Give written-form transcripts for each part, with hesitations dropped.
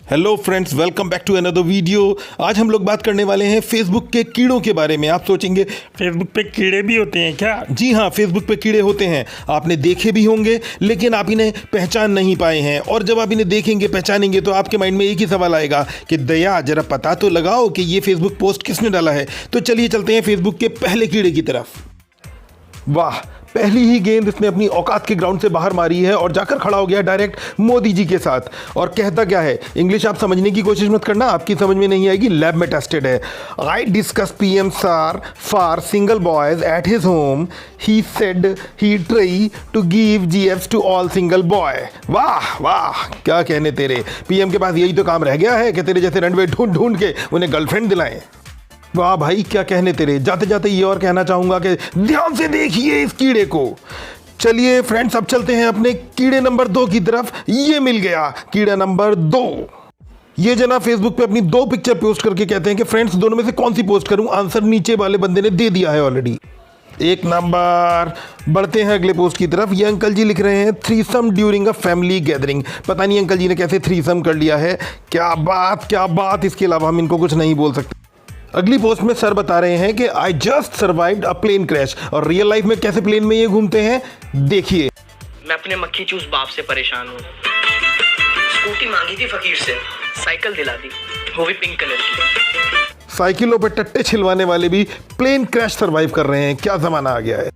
Hello friends, welcome back to another video. आज हम लोग बात करने वाले हैं फेसबुक के कीड़ों के बारे में। आप सोचेंगे फेसबुक पे कीड़े भी होते हैं क्या? जी हाँ, फेसबुक पे कीड़े होते हैं। आपने देखे भी होंगे, लेकिन आप इन्हें पहचान नहीं पाए हैं। और जब आप इन्हें देखेंगे, पहचानेंगे, तो आपके माइंड में एक ही सवाल आएगा कि दया, जरा पता तो लगाओ कि ये फेसबुक पोस्ट किसने डाला है। तो चलिए चलते हैं फेसबुक के पहले कीड़े की तरफ। वाह, पहली ही गेंद इसने अपनी औकात के ग्राउंड से बाहर मारी है और जाकर खड़ा हो गया डायरेक्ट मोदी जी के साथ। और कहता क्या है, इंग्लिश आप समझने की कोशिश मत करना, आपकी समझ में नहीं आएगी, लैब में टेस्टेड है। I discuss PM sir for single boys at his home, he said he try to give GFs to all single boy. वाह वाह, क्या कहने तेरे। पीएम के पास यही तो काम रह गया है कि तेरे जैसे रनवे ढूंढ ढूंढ के उन्हें गर्लफ्रेंड दिलाएं। वाह भाई, क्या कहने तेरे। जाते जाते ये और कहना चाहूंगा कि ध्यान से देखिए इस कीड़े को। चलिए फ्रेंड्स, अब चलते हैं अपने कीड़े नंबर 2 की तरफ। ये मिल गया कीड़ा नंबर 2। ये जना फेसबुक पे अपनी 2 पिक्चर पोस्ट करके कहते हैं कि फ्रेंड्स दोनों में से कौन सी पोस्ट करूं। आंसर नीचे वाले बंदे ने दे दिया है ऑलरेडी, 1 नंबर। बढ़ते हैं अगले पोस्ट की तरफ। ये अंकल जी लिख रहे हैं threesome during a family gathering. पता नहीं अंकल जी ने कैसे थ्रीसम कर लिया है। क्या बात क्या बात, इसके अलावा हम इनको कुछ नहीं बोल सकते। अगली पोस्ट में सर बता रहे हैं कि I just survived a plane crash. और रियल लाइफ में कैसे प्लेन में ये घूमते हैं, देखिए। मैं अपने मक्खी चूस बाप से परेशान हूँ। स्कूटी मांगी थी फकीर से, साइकिल दिला दी, वो भी पिंक कलर की। साइकिलों पे टट्टे छिलवाने वाले भी प्लेन क्रैश सर्वाइव कर रहे हैं। क्या जमाना आ गया है।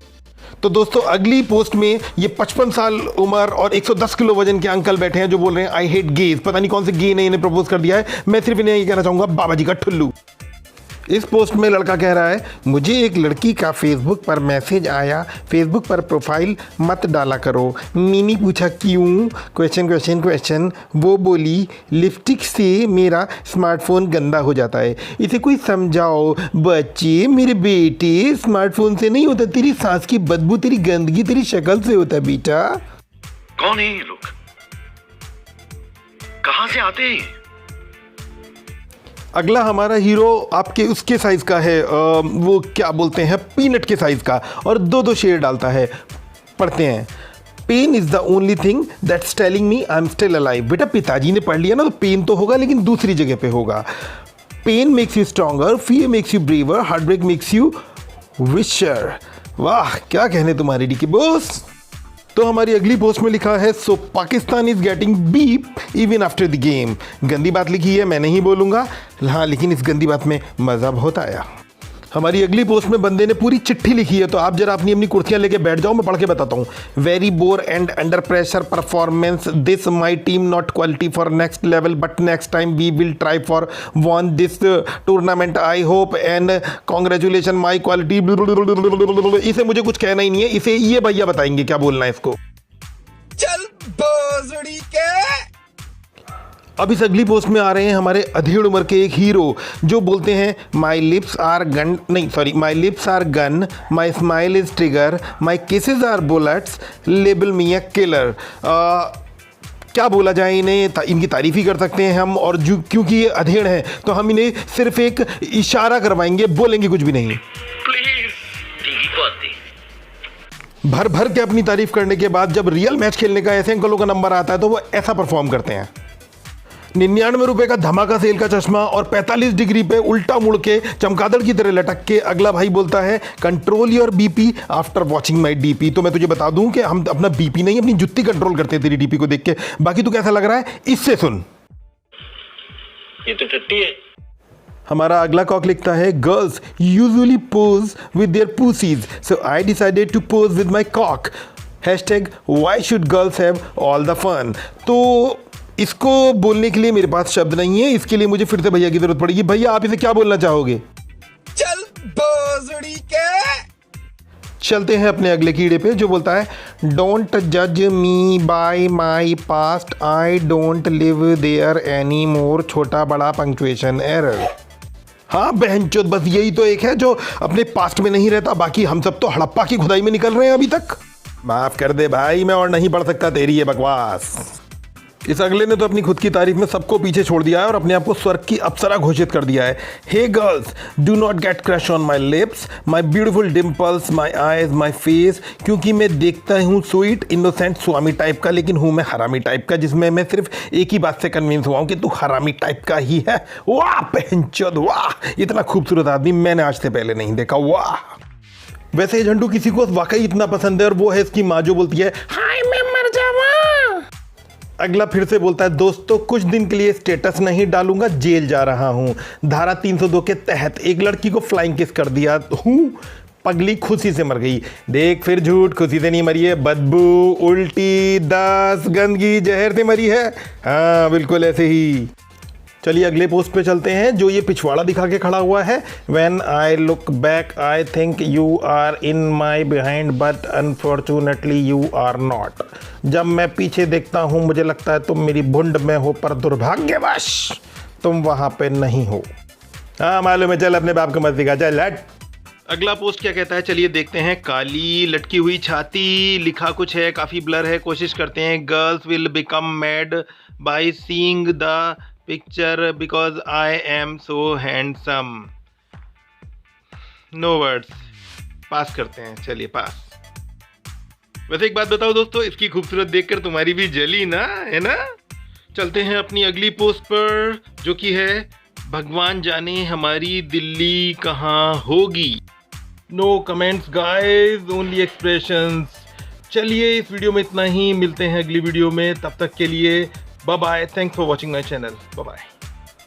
तो दोस्तों, अगली पोस्ट में ये 55 साल उम्र और 110 किलो वजन के अंकल बैठे हैं जो बोल रहे हैं आई हेट गेज। पता नहीं कौन से गे ने इन्हें प्रपोज कर दिया है। मैं सिर्फ इन्हें ये कहना चाहूंगा, बाबा जी का ठुल्लू। इस पोस्ट में लड़का कह रहा है, मुझे एक लड़की का फेसबुक पर मैसेज आया, फेसबुक पर प्रोफाइल मत डाला करो। मैंने पूछा क्यों, क्वेश्चन क्वेश्चन क्वेश्चन। वो बोली लिपस्टिक से मेरा स्मार्टफोन गंदा हो जाता है, इसे कोई समझाओ। बच्चे, मेरे बेटे, स्मार्टफोन से नहीं होता, तेरी सांस की बदबू, तेरी गंदगी तेरी शक्ल से होता है बेटा। कौन है ये लोग, कहां से आते हैं? अगला हमारा हीरो आपके उसके साइज का है, वो क्या बोलते हैं, पीनट के साइज का, और 2-2 शेर डालता है। पढ़ते हैं, pain is the only thing that's telling me I am still alive. बेटा, पिताजी ने पढ़ लिया ना, तो पेन तो होगा लेकिन दूसरी जगह पे होगा। Pain makes you stronger, fear makes you braver, heartbreak makes you wiser. वाह, क्या कहने तुम्हारे डी के बॉस। तो हमारी अगली पोस्ट में लिखा है, so Pakistan is getting beep even after the game. गंदी बात लिखी है, मैं नहीं बोलूंगा, हाँ, लेकिन इस गंदी बात में मजा बहुत आया। हमारी अगली पोस्ट में बंदे ने पूरी चिट्ठी लिखी है, तो आप जरा अपनी अपनी कुर्सियां लेके बैठ जाओ, मैं पढ़ के बताता हूँ। Very bore and under pressure performance, this my team not quality for next level, but next time we will try for one this tournament, I hope and congratulation my quality. इसे मुझे कुछ कहना ही नहीं है, इसे ये भैया बताएंगे क्या बोलना है इसको। चल भोसड़ी के। अब इस अगली पोस्ट में आ रहे हैं हमारे अधेड़ उम्र के एक हीरो जो बोलते हैं, माई लिप्स आर गन, नहीं sorry, my lips are gun, my smile is trigger, my kisses are bullets, label me a killer. क्या बोला जाए इन्हें, इनकी तारीफ ही कर सकते हैं हम, और जो क्योंकि ये अधेड़ हैं तो हम इन्हें सिर्फ एक इशारा करवाएंगे, बोलेंगे कुछ भी नहीं। भर भर के अपनी तारीफ करने के बाद जब रियल मैच खेलने का ऐसे अंकलों का नंबर आता है तो वो ऐसा परफॉर्म करते हैं। 99 रुपए का धमाका सेल का चश्मा और 45 डिग्री पे उल्टा मुड़ के चमगादड़ की तरह लटक के अगला भाई बोलता है, control your BP after watching my DP. तो मैं तुझे बता दूं कि हम अपना बीपी नहीं, अपनी जुत्ती कंट्रोल करते हैं तेरी डीपी को देख के। बाकी तू कैसा लग रहा है, इससे सुन। ये तो टट्टी है। हमारा अगला कॉक लिखता है, girls usually pose with their pussies, so I decided to pose with my cock, hashtag why should girls have all the fun. तो इसको बोलने के लिए मेरे पास शब्द नहीं है, इसके लिए मुझे फिर से भैया की जरूरत पड़ेगी। भैया, आप इसे क्या बोलना चाहोगे? चल भोसड़ी के। चलते हैं अपने अगले कीड़े पे जो बोलता है, डोंट जज me by my past, I don't live there anymore, छोटा बड़ा पंक्चुएशन एरर। हाँ बहनचोद, बस यही तो एक है जो अपने पास्ट में नहीं रहता, बाकी हम सब तो हड़प्पा की खुदाई में निकल रहे हैं अभी तक। माफ कर दे भाई, मैं और नहीं पढ़ सकता तेरी ये बकवास। इस अगले ने तो अपनी खुद की तारीफ में सबको पीछे छोड़ दिया है और अपने आप को स्वर्ग की अप्सरा घोषित कर दिया है। Hey girls, do not get crush on my lips, my beautiful dimples, my eyes, my face, क्योंकि मैं देखता हूँ स्वीट इनोसेंट स्वामी टाइप का, लेकिन हूँ मैं हरामी टाइप का, जिसमें मैं सिर्फ एक ही बात से कन्विंस हुआ हूँ कि तू हरामी टाइप का ही है। वाह बहनचोद वाह, इतना खूबसूरत आदमी मैंने आज से पहले नहीं देखा। वाह। वैसे ये झंडू किसी को वाकई इतना पसंद है और वो है इसकी माँ जो बोलती है हाय मैं मर जावा। अगला फिर से बोलता है दोस्तों कुछ दिन के लिए स्टेटस नहीं डालूंगा, जेल जा रहा हूं। धारा 302 के तहत एक लड़की को फ्लाइंग किस कर दिया हूं, पगली खुशी से मर गई। देख फिर झूठ, खुशी से नहीं मरी है, बदबू, उल्टी, दस्त, गंदगी, जहर से मरी है। हाँ बिल्कुल ऐसे ही। चलिए अगले पोस्ट पे चलते हैं जो ये पिछवाड़ा दिखा के खड़ा हुआ है। When I look back, I think you are in my behind, but unfortunately you are not. जब मैं पीछे देखता हूँ मुझे लगता है तुम मेरी भुंड में हो, पर दुर्भाग्यवश तुम वहाँ पे नहीं हो। हाँ मालूम है, चल अपने बाप को मत दिखा, चल हट। अगला पोस्ट क्या कहता है चलिए देखते हैं। काली लटकी हुई छाती, लिखा कुछ है, काफ़ी ब्लर है, कोशिश करते हैं। Girls will become mad by seeing the picture because I am so handsome. No words, pass करते हैं, चलिए पास। वैसे एक बात बताओ दोस्तों, इसकी खूबसूरत देखकर तुम्हारी भी जली ना, है ना। चलते हैं अपनी अगली पोस्ट पर जो कि है भगवान जाने हमारी दिल्ली कहाँ होगी। No comments guys, only expressions. चलिए इस वीडियो में इतना ही, मिलते हैं अगली वीडियो में, तब तक के लिए bye bye. Thanks for watching my channel, bye bye.